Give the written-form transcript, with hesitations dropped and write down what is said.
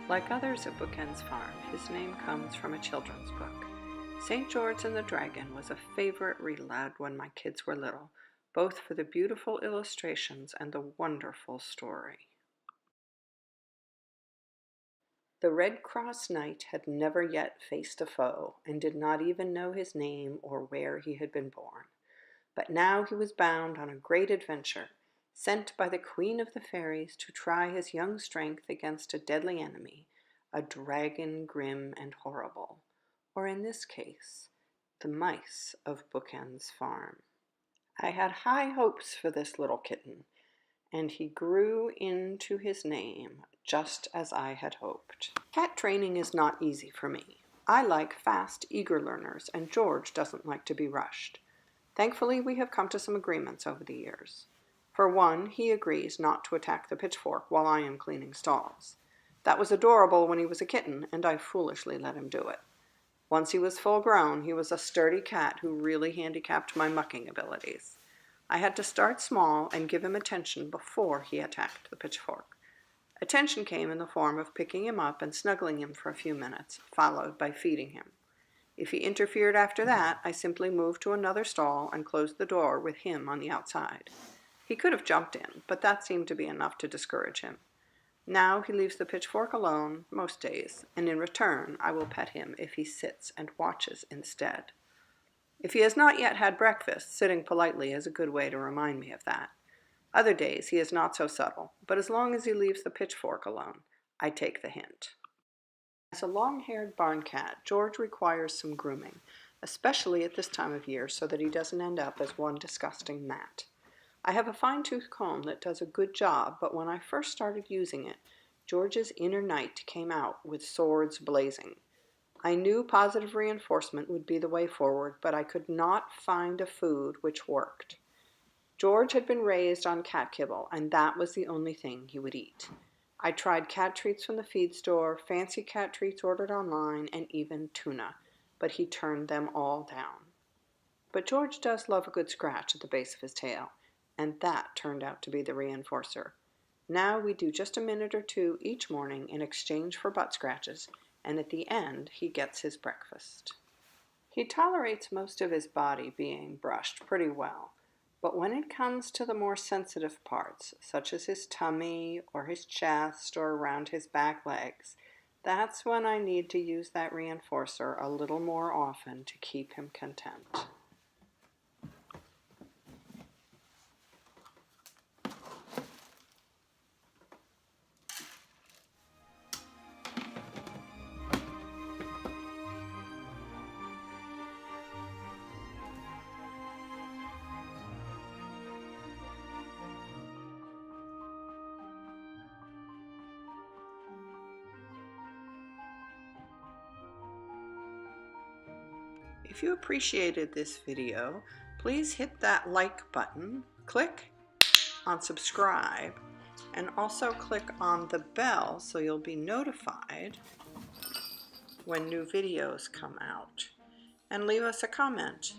Like others at Bookends Farm, his name comes from a children's book. St. George and the Dragon was a favorite read aloud when my kids were little, both for the beautiful illustrations and the wonderful story. The Red Cross Knight had never yet faced a foe, and did not even know his name or where he had been born. But now he was bound on a great adventure, sent by the Queen of the Fairies to try his young strength against a deadly enemy, a dragon grim and horrible, or in this case, the mice of Bookends Farm. I had high hopes for this little kitten, and he grew into his name just as I had hoped. Cat training is not easy for me. I like fast, eager learners, and George doesn't like to be rushed. Thankfully, we have come to some agreements over the years. For one, he agrees not to attack the pitchfork while I am cleaning stalls. That was adorable when he was a kitten, and I foolishly let him do it. Once he was full grown, he was a sturdy cat who really handicapped my mucking abilities. I had to start small and give him attention before he attacked the pitchfork. Attention came in the form of picking him up and snuggling him for a few minutes, followed by feeding him. If he interfered after that, I simply moved to another stall and closed the door with him on the outside. He could have jumped in, but that seemed to be enough to discourage him. Now he leaves the pitchfork alone most days, and in return I will pet him if he sits and watches instead. If he has not yet had breakfast, sitting politely is a good way to remind me of that. Other days he is not so subtle, but as long as he leaves the pitchfork alone, I take the hint. As a long-haired barn cat, George requires some grooming, especially at this time of year so that he doesn't end up as one disgusting mat. I have a fine-tooth comb that does a good job, but when I first started using it, George's inner knight came out with swords blazing. I knew positive reinforcement would be the way forward, but I could not find a food which worked. George had been raised on cat kibble, and that was the only thing he would eat. I tried cat treats from the feed store, fancy cat treats ordered online, and even tuna, but he turned them all down. But George does love a good scratch at the base of his tail, and that turned out to be the reinforcer. Now we do just a minute or two each morning in exchange for butt scratches, and at the end he gets his breakfast. He tolerates most of his body being brushed pretty well, but when it comes to the more sensitive parts, such as his tummy or his chest or around his back legs, that's when I need to use that reinforcer a little more often to keep him content. If you appreciated this video, please hit that like button, click on subscribe, and also click on the bell so you'll be notified when new videos come out. And leave us a comment.